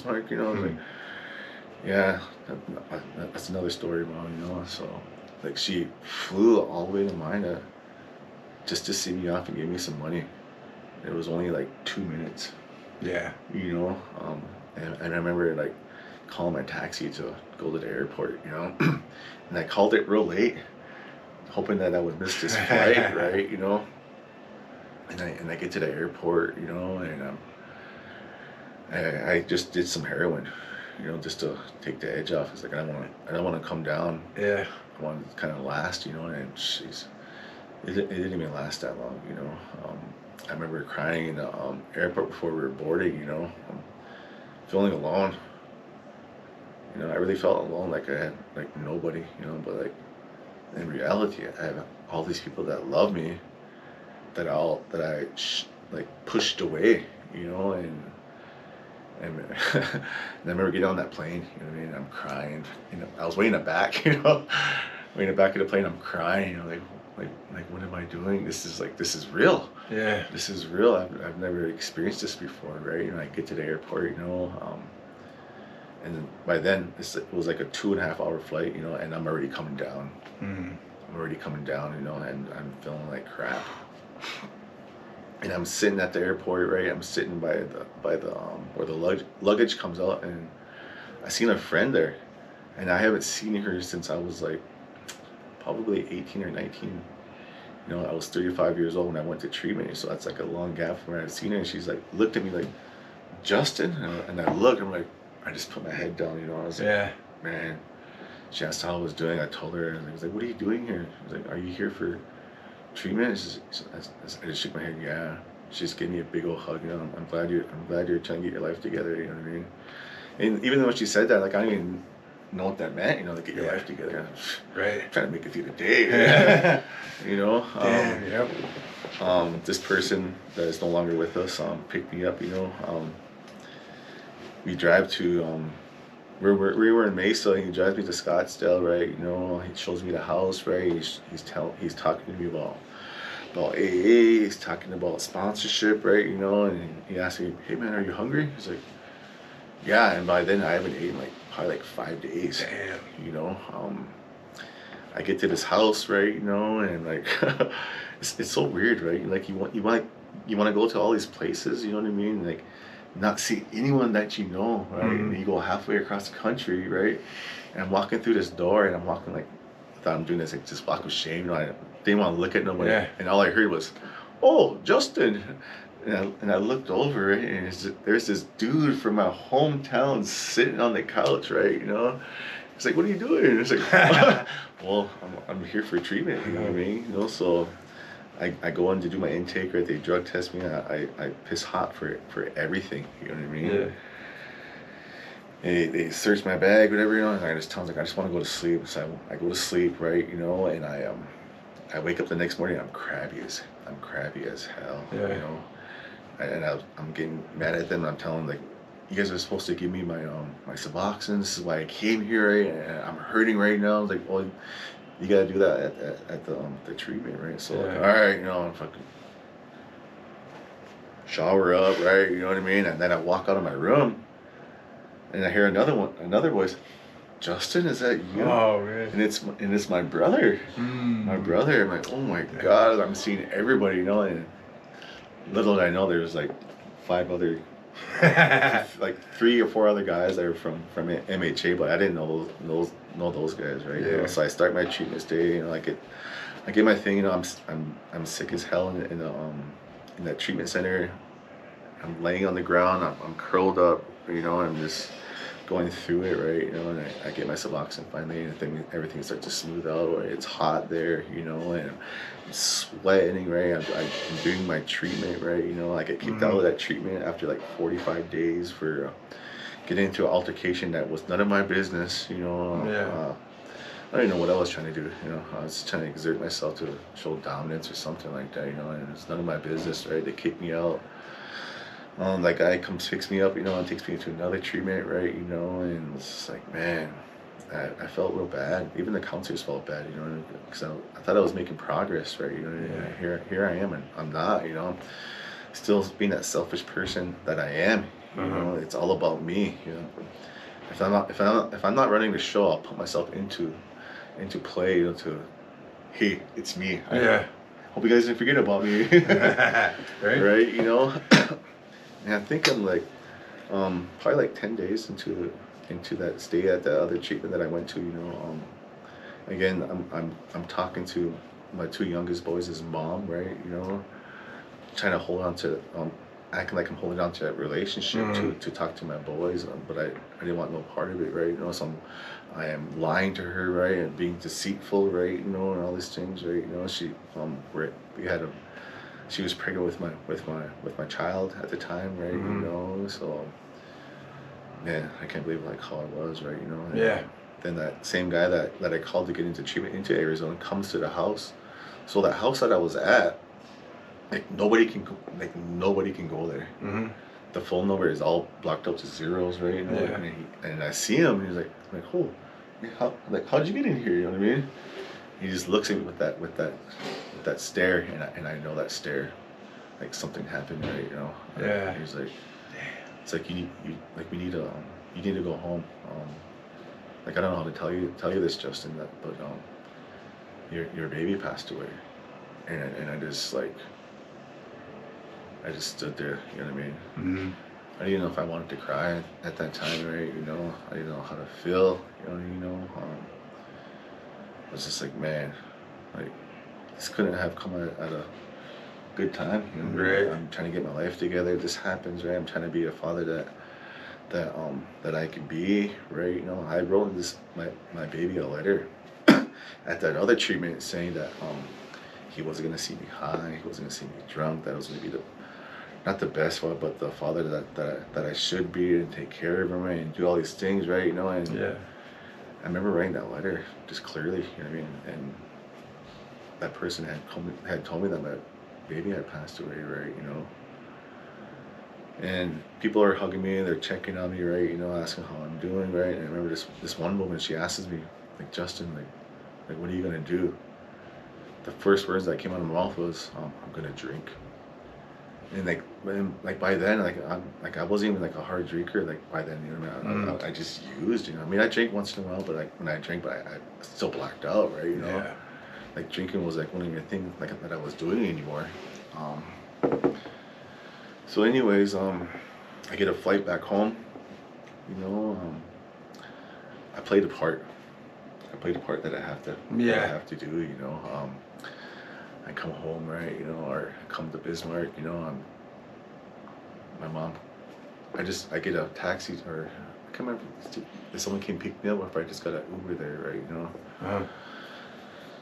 Mark, you know, I was like, yeah, that's another story, mom, you know, so, like, she flew all the way to mine just to see me off and give me some money. It was only like 2 minutes, Yeah. you know, and I remember, like, calling my taxi to go to the airport, you know, and I called it real late, hoping that I would miss this flight, right, you know, and I get to the airport, you know, and I just did some heroin, you know, just to take the edge off. It's like I don't want to come down. Yeah. I want to kind of last, you know, and she's it didn't even last that long, you know. I remember crying in the airport before we were boarding, you know, feeling alone. You know, I really felt alone, like I had like nobody, you know. But like in reality, I have all these people that love me, that like pushed away, you know, and I remember getting on that plane, you know what I mean? I'm crying, you know. I was way in the back, you know, way in the back of the plane. I'm crying, you know, like what am I doing? This is real. Yeah. This is real. I've never experienced this before, right? You know, I get to the airport, you know, and then by then it was like a 2.5 hour flight, you know, and I'm already coming down. Mm. I'm already coming down, you know, and I'm feeling like crap. And I'm sitting at the airport, right? I'm sitting by the where the luggage comes out, and I seen a friend there, and I haven't seen her since I was like probably 18 or 19. You know, I was 35 years old when I went to treatment, so that's like a long gap from where I've seen her. And she's like looked at me like, Justin, and I looked. I'm like, I just put my head down. You know, I was like, Yeah. man. She asked how I was doing. I told her, and I was like, what are you doing here? She was like, are you here for treatment? I just shook my head. Yeah. She just gave me a big old hug. You know, I'm glad you're trying to get your life together. You know what I mean? And even though she said that, like I didn't even know what that meant. You know, to get your Yeah. life together. Right. I'm trying to make it through the day. You know. Damn. Yep. This person that is no longer with us picked me up. You know. We drive to we were in Mesa. And he drives me to Scottsdale, right? You know, he shows me the house, right? He's talking to me about AA. He's talking about sponsorship, right? You know, and he asked me, "Hey man, are you hungry?" He's like, "Yeah." And by then I haven't eaten like probably like 5 days. Damn. You know, I get to this house, right? You know, and like it's so weird, right? Like you want to go to all these places, you know what I mean? Like not see anyone that you know, right? And you go halfway across the country, right? And I'm walking through this door, and I'm walking like I thought I'm doing this like just walk with shame. You know, I didn't want to look at nobody, Yeah. and all I heard was, "Oh, Justin." And I looked over, right, and there's this dude from my hometown sitting on the couch, right? You know, it's like, "What are you doing?" It's like, "Well, I'm here for treatment." You know what I mean? You know, so I go in to do my intake, right? They drug test me. I piss hot for everything. You know what I mean? Yeah. They search my bag, whatever, you know. And I just tell them like I just want to go to sleep. So I go to sleep, right? You know, and I wake up the next morning. I'm crabby as hell. Yeah. You know, I'm getting mad at them. I'm telling them like, you guys are supposed to give me my Suboxone. This is why I came here, right? And I'm hurting right now. I was like, well, you gotta do that at the treatment, right? So like, Yeah. all right, you know, I'm fucking shower up, right? You know what I mean? And then I walk out of my room, and I hear another voice. Justin, is that you? Oh, really? And it's my brother. My brother. I'm like, oh my god, I'm seeing everybody, you know. And little did I know there's like 5 other, like 3 or 4 other guys that are from MHA, but I didn't know those guys, right? You know, Yeah. so I start my treatment day, you know, I get my thing, you know. I'm sick as hell in that treatment center. I'm laying on the ground. I'm curled up, you know. I'm just going through it, right? You know, and I get my Suboxone finally, and everything starts to smooth out. Right? It's hot there, you know, and I'm sweating, right? I'm doing my treatment, right? You know, I get kicked out of that treatment after like 45 days for getting into an altercation that was none of my business, you know. Yeah. I don't even know what I was trying to do, you know. I was trying to exert myself to show dominance or something like that, you know, and it's none of my business, right? They kicked me out. That guy comes picks me up, you know, and takes me to another treatment, right, you know, and it's just like, man, I felt real bad. Even the counselors felt bad, you know, because I thought I was making progress, right, you know, and here I am, and I'm not, you know, still being that selfish person that I am, You know, it's all about me. You know, if I'm not running the show, I'll put myself into play. You know, to hey, it's me. I Yeah. hope you guys didn't forget about me. Right? Right? You know, and I think I'm like probably like 10 days into that stay at the other treatment that I went to. You know, again, I'm talking to my two youngest boys' mom, right? You know, trying to hold on to acting like I'm holding on to that relationship to talk to my boys, but I didn't want no part of it, right? You know, so I am lying to her, right, and being deceitful, right? You know, and all these things, right? You know, we had a she was pregnant with my child at the time, right? You know, so man, I can't believe like how I was, right? You know, and, Yeah. then that same guy that I called to get into treatment into Arizona comes to the house. So that house that I was at, like nobody can go there. The phone number is all blocked up to zeros, right? You know, Yeah. and I see him. And he's like, oh, how'd you get in here? You know what I mean? He just looks at me with that stare, and I know that stare, like something happened, right? You know. Yeah. He's like, it's like we need to you need to go home. Like I don't know how to tell you this, Justin, but your baby passed away, and I just stood there, you know what I mean? I didn't know if I wanted to cry at that time, right? You know, I didn't know how to feel, I was just like, man, like this couldn't have come at a good time. You know what I mean? Right. I'm trying to get my life together. This happens, right? I'm trying to be a father that I can be, right? You know, I wrote my baby a letter at that other treatment saying that he wasn't gonna see me high, he wasn't gonna see me drunk, that I was gonna be the not the best one, but the father that I should be and take care of him and do all these things, right? You know, and Yeah. I remember writing that letter just clearly, you know what I mean? And that person had told me that my baby had passed away, right? You know, and people are hugging me, they're checking on me, right? You know, asking how I'm doing, right? And I remember this one woman, she asks me, like, Justin, like what are you gonna do? The first words that came out of my mouth was, I'm gonna drink. And like by then, I wasn't even like a hard drinker. Like by then, you know, I just used, you know. I mean, I drink once in a while, but like when I drink, but I still blacked out, right? You know, Yeah. like drinking was like one of the things like that I was doing anymore. Um, so, anyways, I get a flight back home. You know, I played the part. I played the part that I Yeah. have to do. You know, I come home, right? You know, or I come to Bismarck. You know, my mom. I get a taxi, or I can't remember if someone came pick me up or if I just got an Uber there, right? You know. Uh-huh.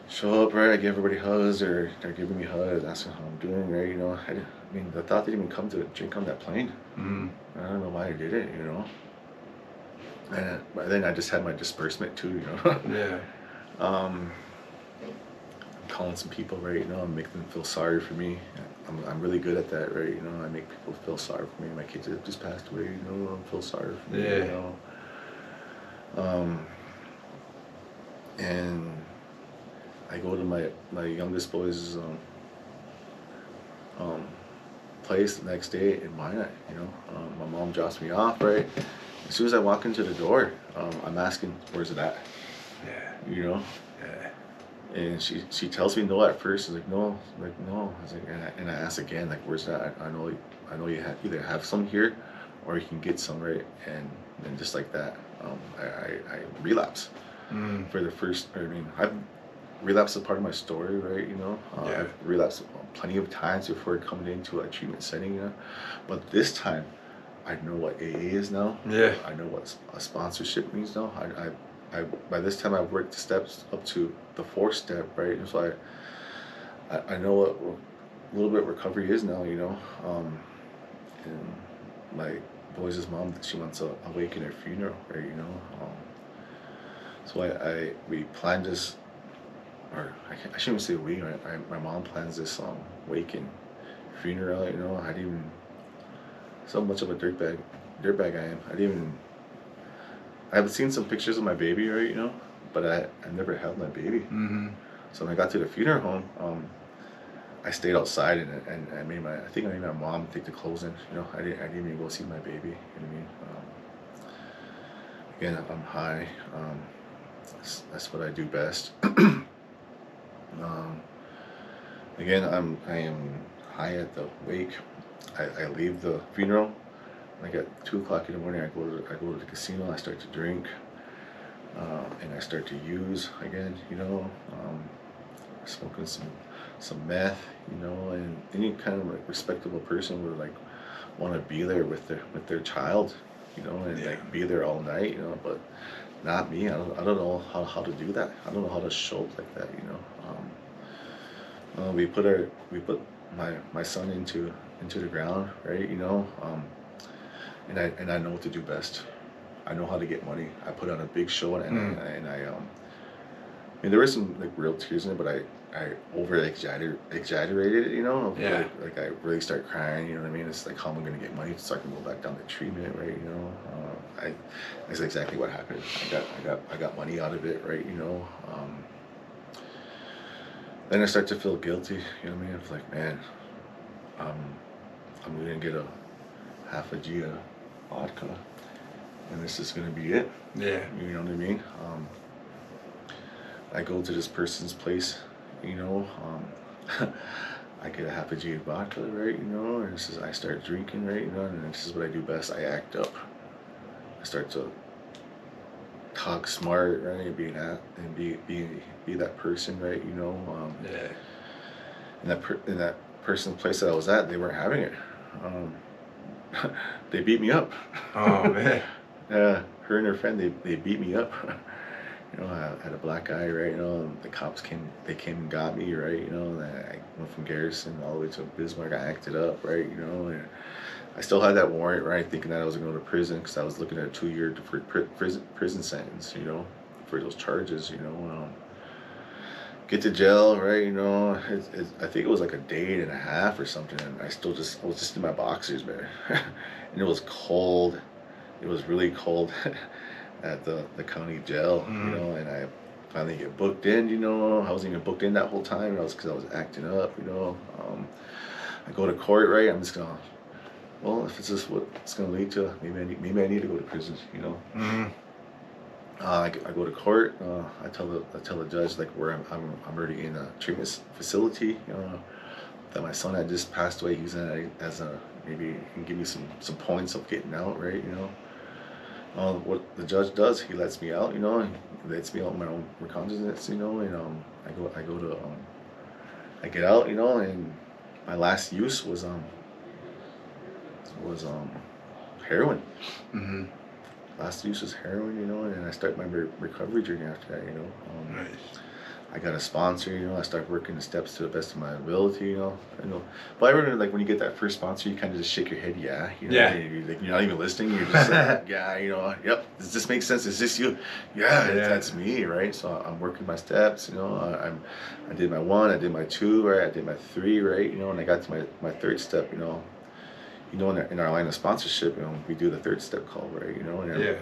Show up, right? I give everybody hugs, or they're giving me hugs, asking how I'm doing, right? You know, I mean, the thought didn't even come to drink on that plane. I don't know why I did it, you know. And by then I just had my disbursement too, you know. Yeah. I'm calling some people, right? You know, and make them feel sorry for me. I'm really good at that, right? You know, I make people feel sorry for me. My kids have just passed away, you know. Feel sorry for me, Yeah. you know. And I go to my youngest boy's place the next day in Minot. You know, my mom drops me off, right. As soon as I walk into the door, I'm asking, "Where's it at?" Yeah. You know, Yeah. and she tells me no at first. She's like, "No," I'm like, "No." I was like, and I ask again, like, "Where's that?" I know you either have some here, or you can get some, right. And just like that, I relapse for the first. I mean, I've relapse is part of my story, right? You know, Yeah. I've relapsed plenty of times before coming into a treatment setting, you know. But this time, I know what AA is now. Yeah. I know what a sponsorship means now. I by this time I've worked the steps up to the fourth step, right? And so I know what a little bit recovery is now, you know. And my boys' mom, she wants to awaken her funeral, right? You know. So we planned this, or I shouldn't say we. My mom plans this wake and funeral. You know, I didn't even so much of a dirtbag I am. I didn't even. I've seen some pictures of my baby, right? You know, but I never held my baby. So when I got to the funeral home, I stayed outside and I think I made my mom take the clothes in. You know, I didn't even go see my baby. You know what I mean? Again, I'm high. That's what I do best. um, Again, I am high at the wake. I leave the funeral. Like at 2 o'clock in the morning, I go to the casino. I start to drink, and I start to use again. You know, smoking some meth. You know, and any kind of like respectable person would like want to be there with their child. You know, and Yeah. like be there all night. You know, but not me. I don't know how to do that. I don't know how to show up like that. You know. We put my son into the ground, right? You know, and I know what to do best. I know how to get money. I put on a big show, and I mean there were some like real tears in it, but I over exaggerated it, you know. Yeah. Like I really start crying, you know what I mean? It's like how am I gonna get money so I can go back down to treatment, right? You know, that's exactly what happened. I got money out of it, right? You know. Then I start to feel guilty, you know what I mean? It's like, man, um, I'm gonna get a half a G of vodka, and this is gonna be it. Yeah. You know what I mean? I go to this person's place, you know. I get a half a G of vodka, right? You know, and I start drinking, right? You know, and this is what I do best. I act up. I start to talk smart, right? Be that person, right? You know. Yeah. In that person's place that I was at, they weren't having it. Um, they beat me up. Oh man. Yeah, her and her friend, they beat me up. You know, I had a black guy, right? You know, and the cops came and got me, right? You know, and I went from Garrison all the way to Bismarck. I acted up, right? You know, and I still had that warrant, right? Thinking that I was going to go to prison because I was looking at a 2-year deferred prison sentence, you know, for those charges, you know. Get to jail, right? You know, I think it was like a day and a half or something, and I was just in my boxers, man, and it was cold. It was really cold at the county jail, you Mm. know, and I finally get booked in, you know. I wasn't even booked in that whole time. Because I was acting up, you know. I go to court, right? I'm just gonna, well, if it's just what it's gonna lead to, maybe I need to go to prison, you know. Mm. I go to court. I tell the judge like where I'm already in a treatment facility. You know, that my son had just passed away. Using it as a maybe he can give me some points of getting out, right? You know, what the judge does, he lets me out. You know, he lets me out on my own recognizance. You know, and I go to I get out. You know, and my last use was heroin. Mm-hmm. Last use was heroin, you know, and I start my recovery journey after that, you know. Nice. I got a sponsor, you know. I start working the steps to the best of my ability, you know. I know, but I remember like when you get that first sponsor, you kind of just shake your head, yeah, you know. Yeah. You're not even listening. You're just like, yeah, you know, yep. Does this make sense? Is this you? Yeah, Yeah. that's me, right? So I'm working my steps, you know. I did my 1, I did my 2, right? I did my 3, right? You know, and I got to my third step, you know. You know, in our line of sponsorship, you know, we do the third step call, right? You know, Yeah.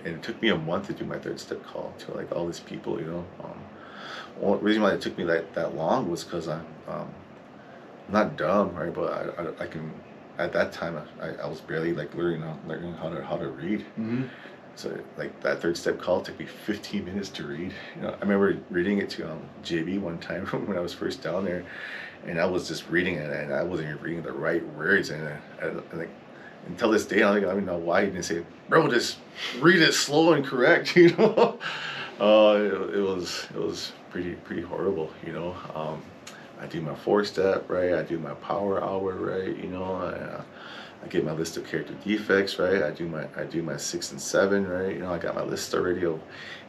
And it took me a month to do my third step call to like all these people, you know. Well, the reason why it took me that long was because I'm not dumb, right? But I can at that time I was barely like learning how to read. Mm-hmm. So like that third step call took me 15 minutes to read. You know, I remember reading it to JB one time when I was first down there, and I was just reading it, and I wasn't even reading the right words, and like until this day, I don't even know why he didn't say, "Bro, just read it slow and correct," you know. It was pretty horrible, you know. I do my 4 step, right? I do my power hour, right? You know, I get my list of character defects, right? I do my 6 and 7, right? You know, I got my list already of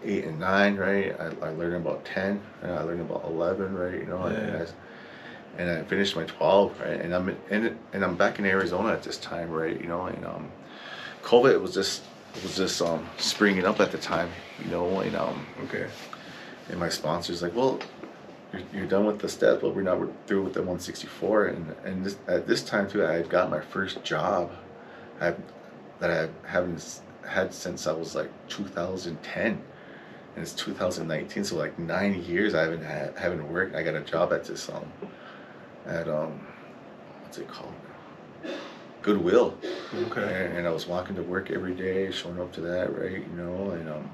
8 and 9, right? I learned about 10, and I learned about 11, right? You know, Yeah. and I finished my 12, right? And I'm back in Arizona at this time, right? You know, and COVID was just springing up at the time, you know, Okay. and my sponsor's like, well, you're done with the step, but we're through with the 164, and at this time too, I had got my first job, I that I haven't had since I was like 2010, and it's 2019, so like 9 years I haven't worked. I got a job at this at what's it called? Goodwill. Okay. And I was walking to work every day, showing up to that, right? And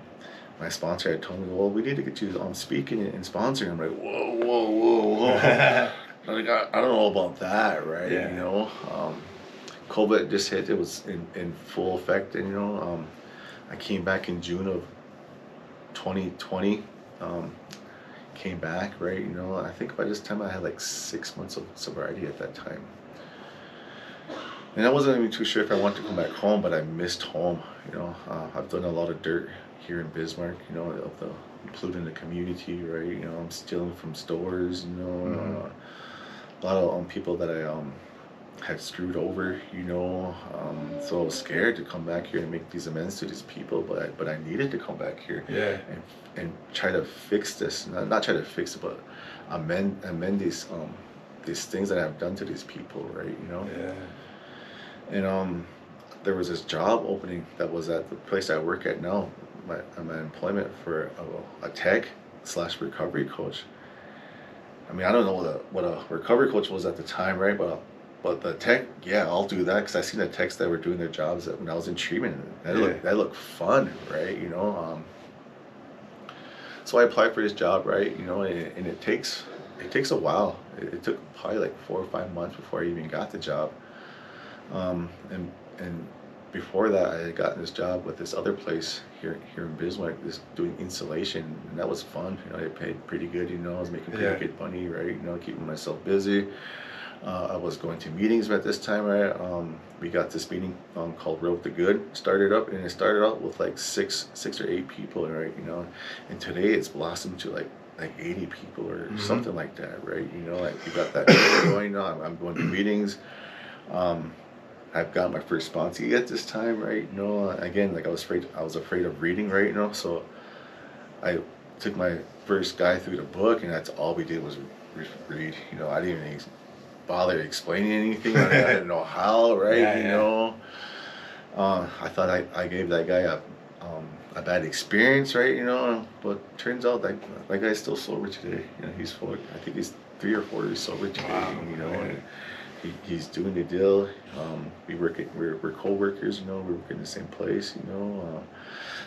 my sponsor had told me, well, we need to get you speaking and sponsoring. I'm like, whoa, whoa, whoa, whoa. Like, I don't know about that, right? Yeah. COVID just hit. It was in full effect, and I came back in June of 2020. Um, Came back, right? I think by this time I had like 6 months of sobriety at that time. And I wasn't even too sure if I wanted to come back home, but I missed home. I've done a lot of dirt here in Bismarck, including the community, right? I'm stealing from stores, a lot of people that I had screwed over, so I was scared to come back here and make these amends to these people, but I needed to come back here Yeah. and try to fix this, not try to fix it, but amend these things that I've done to these people, right? Yeah. And there was this job opening that was at the place I work at now, my employment for a tech slash recovery coach. I mean, I don't know what a recovery coach was at the time, right? But the tech, yeah, I'll do that because I seen the techs that were doing their jobs when I was in treatment. That looked fun, right? So I applied for this job, right? And it takes a while. It took probably like 4 or 5 months before I even got the job. And before that, I had gotten this job with this other place here in Bismarck, doing insulation, and that was fun. They paid pretty good. I was making pretty good money, right? Keeping myself busy. I was going to meetings at this time, right? We got this meeting called Road to Good started up, and it started out with like six or eight people, right? And today it's blossomed to like 80 people or something like that, right? Like we got that going on. I'm going to meetings. I've got my first sponsee at this time, right? Again, like I was afraid of reading, right? So I took my first guy through the book, and that's all we did was read. I didn't even bother explaining anything. I didn't know how, right? Yeah. I thought I gave that guy a bad experience, right? But turns out that guy's still sober today. He's four. I think he's 3 or 4 years sober today. Wow, And he's doing the deal. We're co-workers. We work in the same place.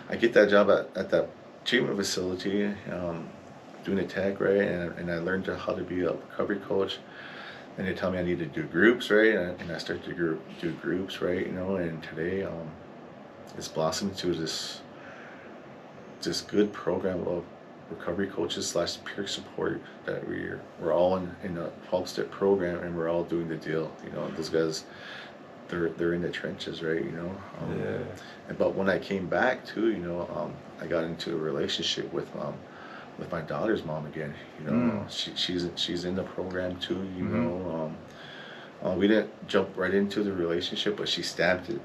I get that job at that treatment facility, doing a tech, right? And I learned how to be a recovery coach. And they tell me I need to do groups, right? And I start to do groups, right? And today it's blossomed to this good program of recovery coaches slash peer support that we're all in a 12-step program, and we're all doing the deal. Those guys, they're in the trenches, right? But when I came back too, I got into a relationship with my daughter's mom again. She's in the program too. We didn't jump right into the relationship, but she stamped it.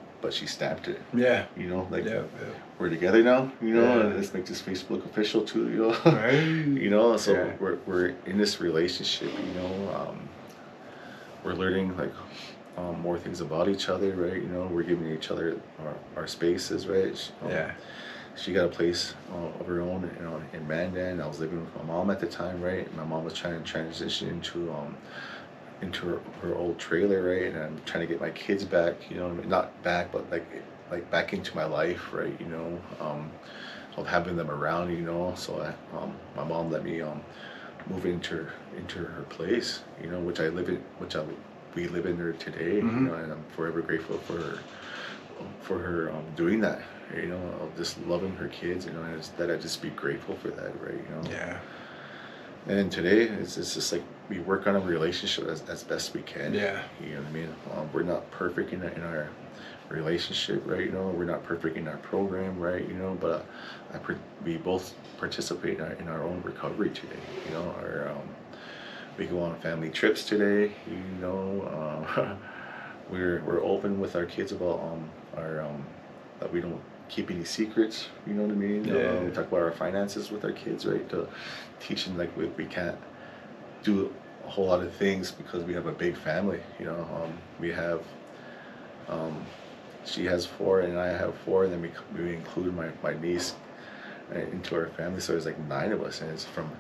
Yeah. We're together now. Yeah. Let's make this Facebook official too. Right. So Yeah. we're in this relationship. We're learning like more things about each other, right? We're giving each other our spaces, right? She got a place of her own, in Mandan. I was living with my mom at the time, right? My mom was trying to transition into her old trailer, right? And I'm trying to get my kids back, not back, but like back into my life, right? Of having them around, So my mom let me move into her place, we live in there today, and I'm forever grateful for her doing that, of just loving her kids, that I just be grateful for that, right? Yeah. And today it's just like we work on a relationship as best we can. Yeah. You know what I mean? We're not perfect in our relationship, right? We're not perfect in our program, right? But we both participate in our own recovery today. We go on family trips today. We're open with our kids about our that we don't keep any secrets. You know what I mean? Yeah. We talk about our finances with our kids, right? To teach them like we can't do a whole lot of things because we have a big family. We have she has 4 and I have 4, and then we include my niece into our family, so there's like 9 of us, and it's from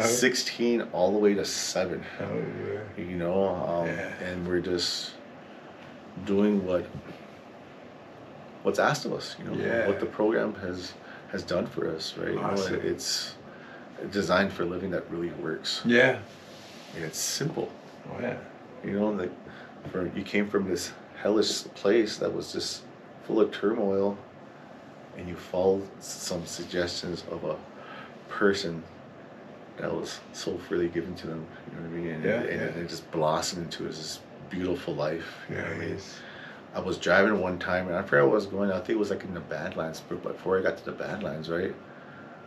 16 all the way to 7. Oh, yeah. You know, Yeah. and we're just doing what's asked of us. You know, Yeah. what the program has done for us, right? Awesome. You know, it's designed for living that really works. Yeah. And it's simple. Oh, yeah. You know, like you came from this hellish place that was just full of turmoil, and you followed some suggestions of a person that was so freely given to them. You know what I mean? And, Yeah, and, yeah. and it just blossomed into this beautiful life. You know Yeah, what I mean? yes. I was driving one time, and I forgot where I was going. I think it was like in the Badlands, but before I got to the Badlands, right?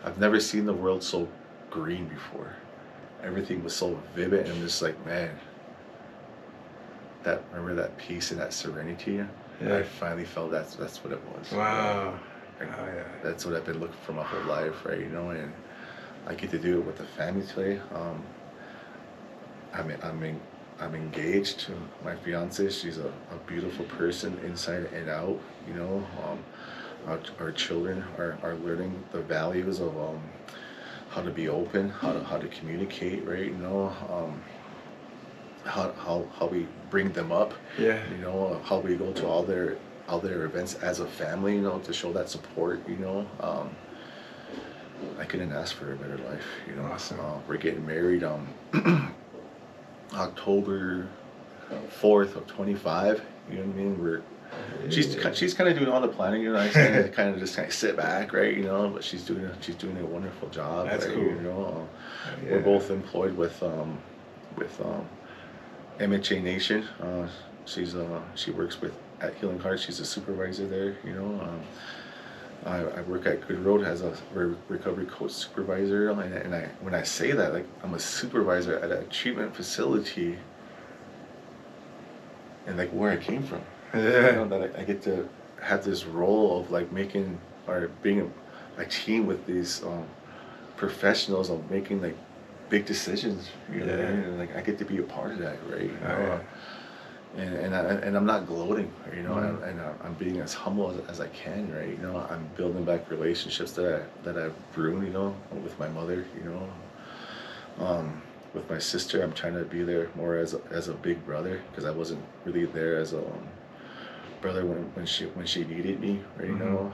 I've never seen the world so green before. Everything was so vivid, and I'm just like, man, remember that peace and that serenity? Yeah. I finally felt that's what it was. Wow. Like, Oh, yeah. that's what I've been looking for my whole life, right? You know, and I get to do it with the family today. I'm engaged to my fiance. She's a beautiful person inside and out. You know, our children are learning the values of how to be open, how to communicate, right? You know, how we bring them up. Yeah. You know, how we go to all their events as a family. You know, to show that support. You know. I couldn't ask for a better life, you know. Awesome. We're getting married October 4th of 25. You know what I mean? She's kind of doing all the planning, you know. I kind of just kind of sit back, right? You know, but she's doing a wonderful job. That's right? cool. You know, Yeah. we're both employed with MHA Nation. She works at Healing Heart. She's a supervisor there. You know. I work at Good Road as a recovery coach supervisor, and when I say that, like, I'm a supervisor at a treatment facility, and like where I came from. Yeah. You know, that I get to have this role of like making or being a team with these professionals of making like big decisions. You know what I mean? And like I get to be a part of that, right? You know? And I'm not gloating, you know, and I'm being as humble as I can, right? You know, I'm building back relationships that I've ruined, you know, with my mother, you know, with my sister. I'm trying to be there more as a big brother, because I wasn't really there as a brother when she needed me, right? You know,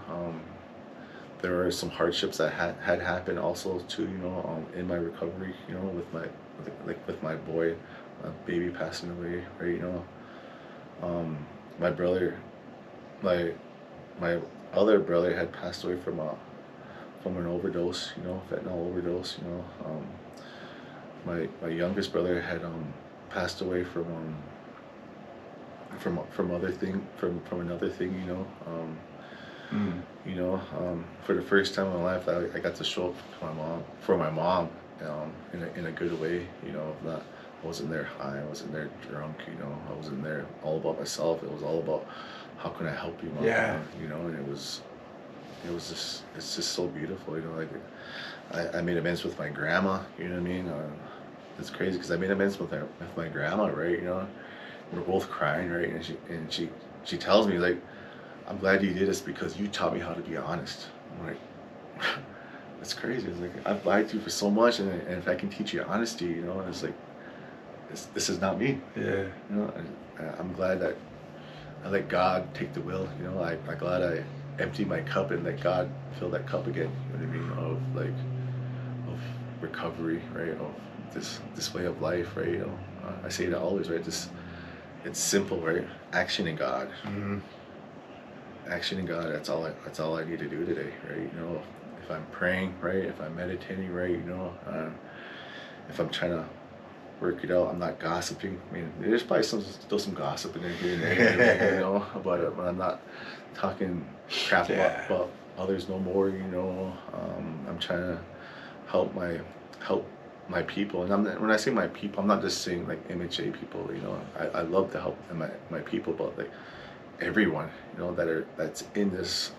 there were some hardships that had happened also too, you know, in my recovery, you know, with my boy, baby passing away, right? You know. My brother, my other brother had passed away from an overdose, you know, fentanyl overdose, you know. My youngest brother had passed away from another thing, you know. You know, for the first time in my life, I got to show up for my mom, in a good way, you know. Not I wasn't there high, I wasn't there drunk, you know. I wasn't there all about myself. It was all about how can I help you, Mom? Yeah. You know, and it's just so beautiful, you know. Like I made amends with my grandma, you know what I mean? It's crazy because I made amends with my grandma, right? You know, we're both crying, right? And she tells me, like, I'm glad you did this because you taught me how to be honest. I'm like, that's crazy. It's like I've lied to you for so much, and if I can teach you honesty, you know, it's like this is not me. Yeah. You know, I'm glad that I let God take the wheel. You know, I'm glad I emptied my cup and let God fill that cup again. You know what I mean? Of recovery, right? Of this way of life, right? You know, I say it always, right? It's simple, right? Action in God. Action in God. That's all I need to do today, right? You know, if I'm praying, right? If I'm meditating, right? You know, if I'm trying to work it out, I'm not gossiping. I mean, there's probably still some gossip in there here and there, you know, but I'm not talking crap about others no more, you know. I'm trying to help my people, and when I say my people, I'm not just saying like MHA people, you know. I love to help my people, but like everyone, you know, that's in this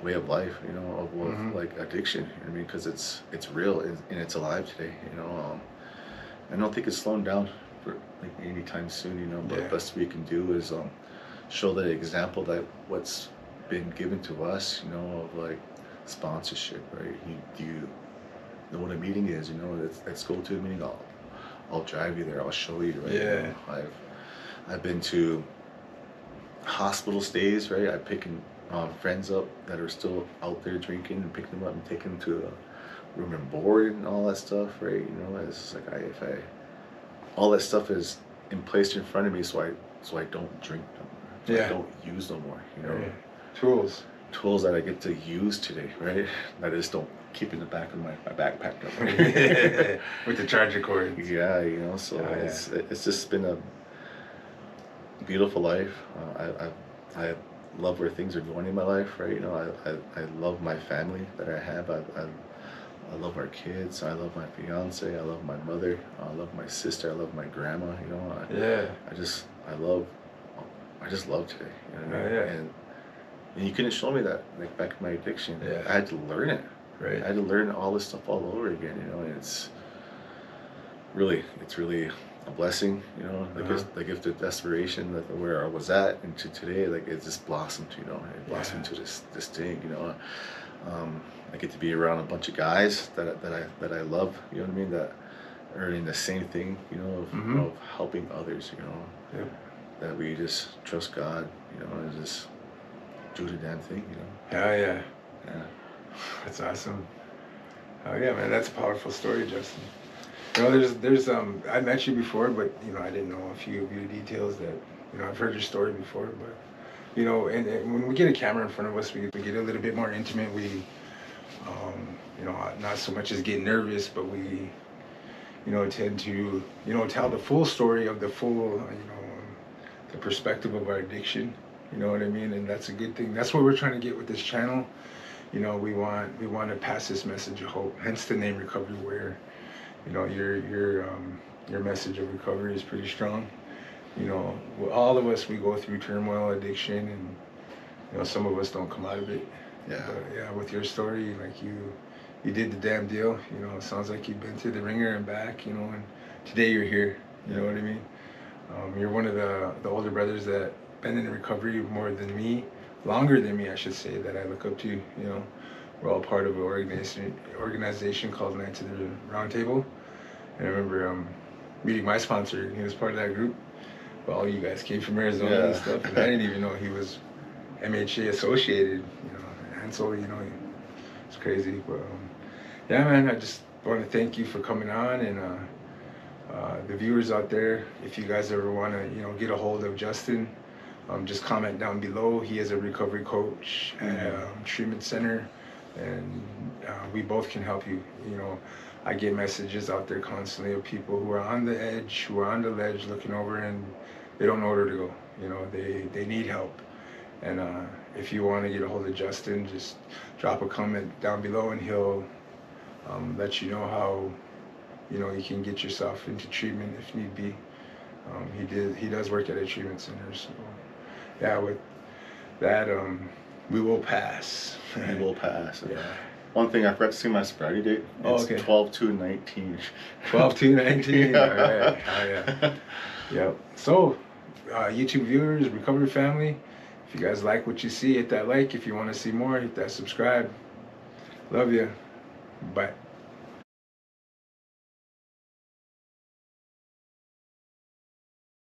way of life, you know, of like addiction. You know what I mean? Because it's real and it's alive today. You know, I don't think it's slowing down for like anytime soon. You know, but the best we can do is show the example that what's been given to us. You know, of like sponsorship, right? Do you know what a meeting is? You know, let's go to a meeting. I'll drive you there. I'll show you, right? You Yeah. know, I've been to hospital stays, right? I picking friends up that are still out there drinking and picking them up and taking them to a room and board and all that stuff, right? You know, it's just like if I all that stuff is in placed in front of me, so I don't drink no more, so I don't use no more. You know, tools that I get to use today, right? That I just don't keep in the back of my backpack. With the charger cord. Yeah, you know, so it's just been a beautiful life. I love where things are going in my life, right? You know, I love my family that I have. I love our kids. I love my fiance. I love my mother. I love my sister. I love my grandma. You know, I just love today. You know what I mean? And you couldn't show me that like back in my addiction. I had to learn it. Right. I had to learn all this stuff all over again. You know, and it's really a blessing. You know, the gift of desperation, that where I was at, and to today, like it just blossomed. You know, it blossomed to this thing. You know. I get to be around a bunch of guys that I love, you know what I mean, that are in the same thing, you know, of helping others, you know, that we just trust God, you know, and just do the damn thing, you know. Yeah. That's awesome. Oh yeah, man, that's a powerful story, Justin. You know, there's I met you before, but you know, I didn't know a few of your details that, you know, I've heard your story before, but you know, and when we get a camera in front of us, we get a little bit more intimate. We, you know, not so much as get nervous, but we, you know, tend to, you know, tell the full story of the full, you know, the perspective of our addiction. You know what I mean? And that's a good thing. That's what we're trying to get with this channel. You know, we want to pass this message of hope. Hence the name Recovery, where, you know, your message of recovery is pretty strong. You know, all of us, we go through turmoil, addiction, and, you know, some of us don't come out of it. Yeah. But yeah, with your story, like you did the damn deal. You know, it sounds like you've been through the ringer and back, you know, and today you're here. You know what I mean? You're one of the older brothers that been in recovery more than me, longer than me, I should say, that I look up to. You know, we're all part of an organization called Night to the Round Table. And I remember meeting my sponsor. He was part of that group. Well, all you guys came from Arizona and stuff, and I didn't even know he was MHA associated, you know, and so, you know, it's crazy. But yeah, man, I just want to thank you for coming on, and the viewers out there, if you guys ever want to, you know, get a hold of Justin, just comment down below. He is a recovery coach at treatment center, and we both can help you. You know, I get messages out there constantly of people who are on the edge, who are on the ledge looking over, and they don't know where to go. You know, they need help. And if you want to get a hold of Justin, just drop a comment down below, and he'll let you know how, you know, you can get yourself into treatment if need be. He does work at a treatment center. So yeah, with that, we will pass. We will pass. Yeah. One thing, I forgot to see my sobriety date. It's 12/2/19. 12/2/19. All right. Oh yeah. Yep. So, YouTube viewers, recovery family, if you guys like what you see, hit that like. If you want to see more, hit that subscribe. Love you. Bye.